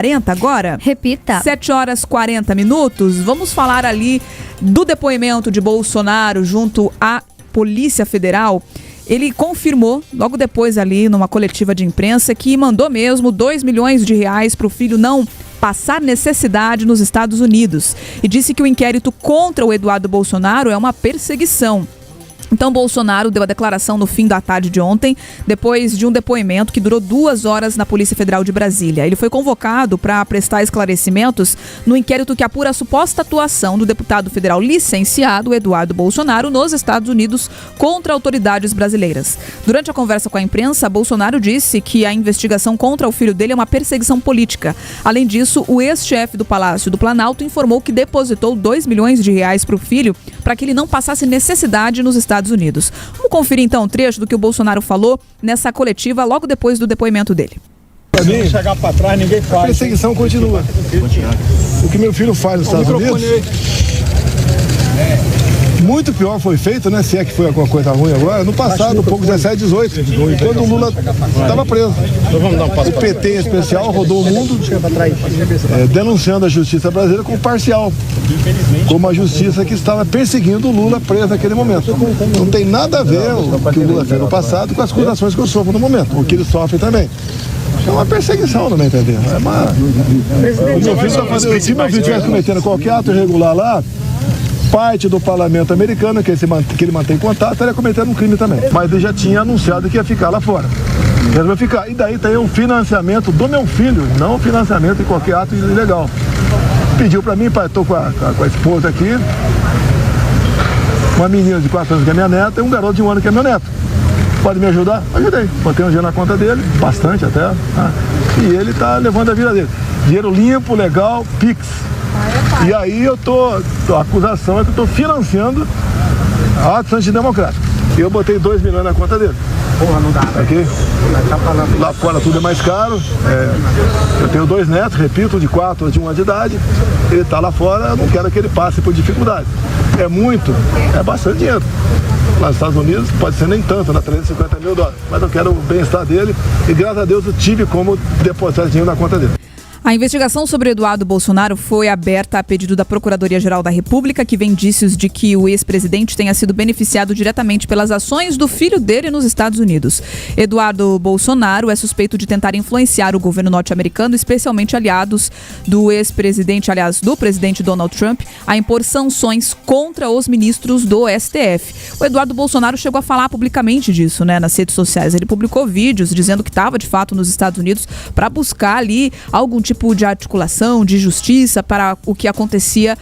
40 agora? Repita. 7h40. Vamos falar ali do depoimento de Bolsonaro junto à Polícia Federal. Ele confirmou, logo depois ali, numa coletiva de imprensa, que mandou mesmo 2 milhões de reais para o filho não passar necessidade nos Estados Unidos. E disse que o inquérito contra o Eduardo Bolsonaro é uma perseguição. Então, Bolsonaro deu a declaração no fim da tarde de ontem, depois de um depoimento que durou 2 horas na Polícia Federal de Brasília. Ele foi convocado para prestar esclarecimentos no inquérito que apura a suposta atuação do deputado federal licenciado Eduardo Bolsonaro nos Estados Unidos contra autoridades brasileiras. Durante a conversa com a imprensa, Bolsonaro disse que a investigação contra o filho dele é uma perseguição política. Além disso, o ex-chefe do Palácio do Planalto informou que depositou 2 milhões de reais para o filho para que ele não passasse necessidade nos Estados Unidos. Vamos conferir então um trecho do que o Bolsonaro falou nessa coletiva logo depois do depoimento dele. Para mim, chegar para trás, ninguém faz. A perseguição continua. O que meu filho faz nos Estados Unidos, muito pior foi feito, né? Se é que foi alguma coisa ruim agora, no passado, um pouco 17, 18, quando o Lula estava preso. O PT em especial rodou o mundo denunciando a justiça brasileira como parcial, como a justiça que estava perseguindo o Lula preso naquele momento. Não tem nada a ver o que o Lula fez no passado com as acusações que eu sofro no momento, o que ele sofre também. É uma perseguição, não me entendeu? É uma... O meu filho tá fazendo, se meu filho estivesse cometendo qualquer ato irregular lá, parte do parlamento americano, que ele mantém contato, estaria cometendo um crime também. Mas ele já tinha anunciado que ia ficar lá fora. Resolveu ficar. E daí tem um financiamento do meu filho, não financiamento de qualquer ato ilegal. Pediu pra mim, pai, estou com a esposa aqui, uma menina de 4 anos que é minha neta e um garoto de 1 ano que é meu neto. Pode me ajudar? Ajudei. Botei um dinheiro na conta dele, bastante até. Tá? E ele tá levando a vida dele. Dinheiro limpo, legal, Pix. E aí a acusação é que eu estou financiando atos antidemocráticos. Eu botei 2 milhões na conta dele. Porra, não dá. Aqui. Lá fora tudo é mais caro. Eu tenho 2 netos, repito, de 4 de 1 ano de idade. Ele está lá fora, eu não quero que ele passe por dificuldade. É bastante dinheiro. Lá nos Estados Unidos pode ser nem tanto, né? 350 mil dólares. Mas eu quero o bem-estar dele e graças a Deus eu tive como depositar esse dinheiro na conta dele. A investigação sobre Eduardo Bolsonaro foi aberta a pedido da Procuradoria-Geral da República, que vê indícios de que o ex-presidente tenha sido beneficiado diretamente pelas ações do filho dele nos Estados Unidos. Eduardo Bolsonaro é suspeito de tentar influenciar o governo norte-americano, especialmente aliados do ex-presidente, aliás, do presidente Donald Trump, a impor sanções contra os ministros do STF. O Eduardo Bolsonaro chegou a falar publicamente disso, né, nas redes sociais. Ele publicou vídeos dizendo que estava, de fato, nos Estados Unidos para buscar ali algum tipo de articulação, de justiça para o que acontecia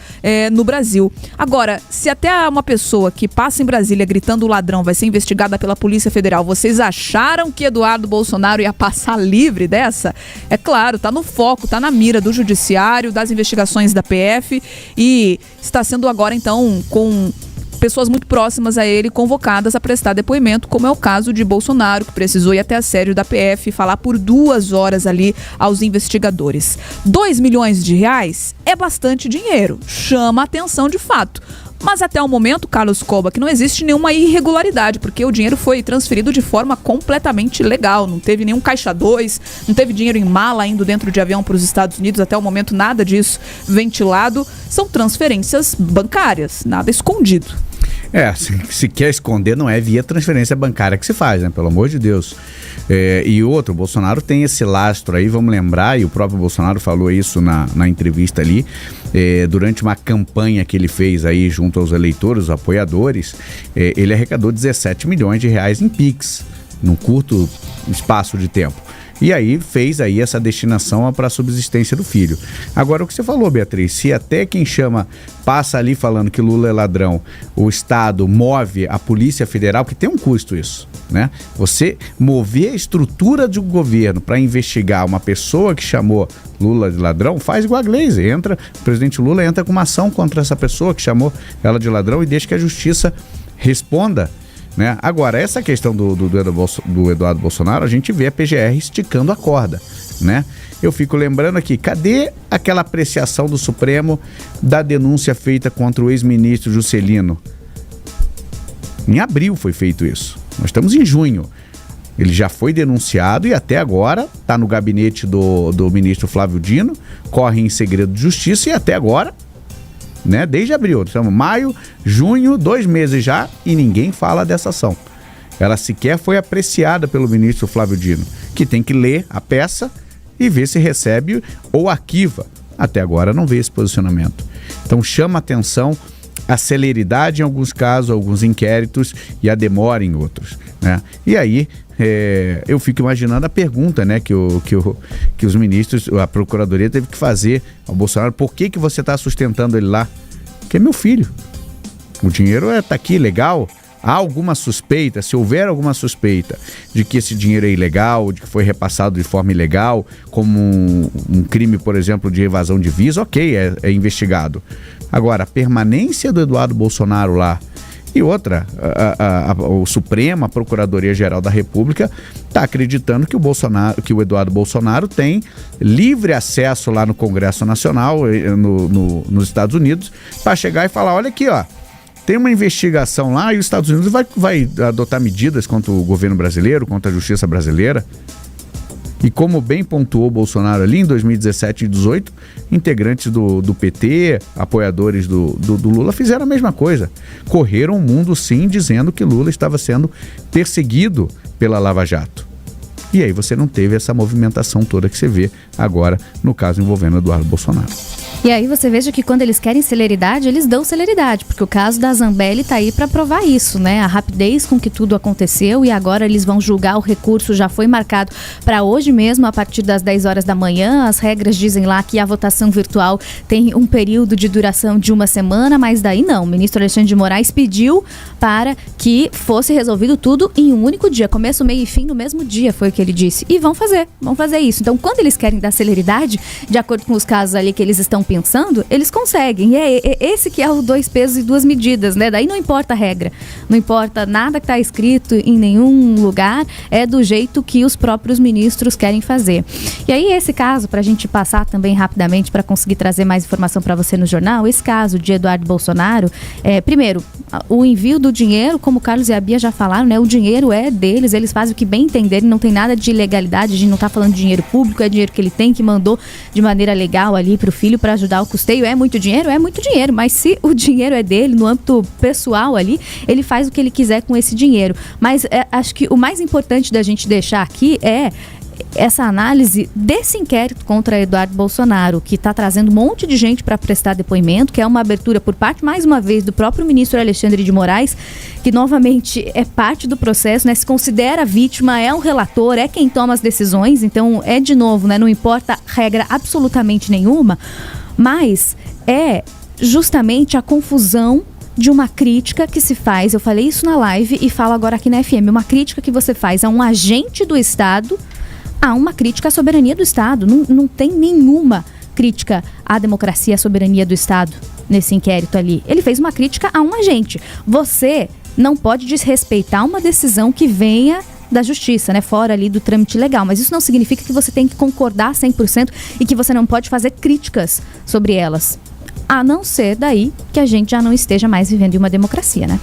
no Brasil. Agora, se até uma pessoa que passa em Brasília gritando ladrão vai ser investigada pela Polícia Federal, vocês acharam que Eduardo Bolsonaro ia passar livre dessa? É claro, tá no foco, tá na mira do Judiciário, das investigações da PF e está sendo agora, então, com pessoas muito próximas a ele convocadas a prestar depoimento, como é o caso de Bolsonaro, que precisou ir até a sede da PF e falar por 2 horas ali aos investigadores. 2 milhões de reais é bastante dinheiro, chama a atenção de fato. Mas até o momento, Carlos Coba, que não existe nenhuma irregularidade, porque o dinheiro foi transferido de forma completamente legal, não teve nenhum caixa 2, não teve dinheiro em mala indo dentro de avião para os Estados Unidos, até o momento nada disso ventilado, são transferências bancárias, nada escondido. Se quer esconder, não é via transferência bancária que se faz, né? Pelo amor de Deus. E outro, o Bolsonaro tem esse lastro aí, vamos lembrar, e o próprio Bolsonaro falou isso na entrevista ali, durante uma campanha que ele fez aí junto aos eleitores, os apoiadores, ele arrecadou 17 milhões de reais em Pix, num curto espaço de tempo. E aí fez aí essa destinação para a subsistência do filho. Agora, o que você falou, Beatriz, se até quem chama passa ali falando que Lula é ladrão, o Estado move a Polícia Federal, que tem um custo isso, né? Você mover a estrutura de um governo para investigar uma pessoa que chamou Lula de ladrão, faz igual a Glaze, o presidente Lula entra com uma ação contra essa pessoa que chamou ela de ladrão e deixa que a justiça responda. Né? Agora, essa questão do Eduardo Bolsonaro, a gente vê a PGR esticando a corda, né? Eu fico lembrando aqui, cadê aquela apreciação do Supremo da denúncia feita contra o ex-ministro Juscelino? Em abril foi feito isso, nós estamos em junho. Ele já foi denunciado e até agora está no gabinete do ministro Flávio Dino, corre em segredo de justiça e até agora, né, desde abril, estamos maio, junho, 2 meses já e ninguém fala dessa ação. Ela sequer foi apreciada pelo ministro Flávio Dino, que tem que ler a peça e ver se recebe ou arquiva. Até agora não vê esse posicionamento. Então chama atenção a celeridade em alguns casos, alguns inquéritos e a demora em outros, né? E aí eu fico imaginando a pergunta, né, que os ministros, a procuradoria teve que fazer ao Bolsonaro: por que você está sustentando ele lá? Porque é meu filho. O dinheiro está aqui, legal. Há alguma suspeita, se houver alguma suspeita de que esse dinheiro é ilegal, de que foi repassado de forma ilegal, como um crime, por exemplo, de evasão de visa, ok, é investigado. Agora, a permanência do Eduardo Bolsonaro lá e outra, o Supremo, a Procuradoria-Geral da República, está acreditando que o Eduardo Bolsonaro tem livre acesso lá no Congresso Nacional, nos Estados Unidos, para chegar e falar: olha aqui, ó, tem uma investigação lá e os Estados Unidos vai adotar medidas contra o governo brasileiro, contra a justiça brasileira. E como bem pontuou o Bolsonaro ali em 2017 e 2018, integrantes do PT, apoiadores do Lula, fizeram a mesma coisa. Correram o mundo sim dizendo que Lula estava sendo perseguido pela Lava Jato. E aí você não teve essa movimentação toda que você vê agora no caso envolvendo Eduardo Bolsonaro. E aí você veja que quando eles querem celeridade, eles dão celeridade, porque o caso da Zambelli tá aí para provar isso, né? A rapidez com que tudo aconteceu, e agora eles vão julgar. O recurso já foi marcado para hoje mesmo, a partir das 10 horas da manhã. As regras dizem lá que a votação virtual tem um período de duração de 1 semana, mas daí não. O ministro Alexandre de Moraes pediu para que fosse resolvido tudo em um único dia, começo, meio e fim no mesmo dia, foi o que ele disse. E vão fazer isso. Então, quando eles querem dar celeridade, de acordo com os casos ali que eles estão pensando, eles conseguem. E é esse que é o 2 pesos e 2 medidas, né? Daí não importa a regra, não importa nada que está escrito em nenhum lugar, é do jeito que os próprios ministros querem fazer. E aí esse caso, para a gente passar também rapidamente, para conseguir trazer mais informação para você no jornal, esse caso de Eduardo Bolsonaro, primeiro, o envio do dinheiro, como o Carlos e a Bia já falaram, né? O dinheiro é deles, eles fazem o que bem entenderem, não tem nada de ilegalidade, a gente não está falando de dinheiro público, é dinheiro que ele tem, que mandou de maneira legal ali para o filho, para ajudar o custeio. É muito dinheiro, mas se o dinheiro é dele, no âmbito pessoal ali, ele faz o que ele quiser com esse dinheiro. Mas acho que o mais importante da gente deixar aqui é essa análise desse inquérito contra Eduardo Bolsonaro, que está trazendo um monte de gente para prestar depoimento, que é uma abertura por parte, mais uma vez, do próprio ministro Alexandre de Moraes, que novamente é parte do processo, né? Se considera vítima, é um relator, é quem toma as decisões. Então, de novo, né? Não importa regra absolutamente nenhuma, mas é justamente a confusão de uma crítica que se faz, eu falei isso na live e falo agora aqui na FM, uma crítica que você faz a um agente do Estado, a uma crítica à soberania do Estado. Não tem nenhuma crítica à democracia, à soberania do Estado nesse inquérito ali. Ele fez uma crítica a um agente. Você não pode desrespeitar uma decisão que venha da justiça, né? Fora ali do trâmite legal. Mas isso não significa que você tem que concordar 100% e que você não pode fazer críticas sobre elas. A não ser daí que a gente já não esteja mais vivendo em uma democracia, né?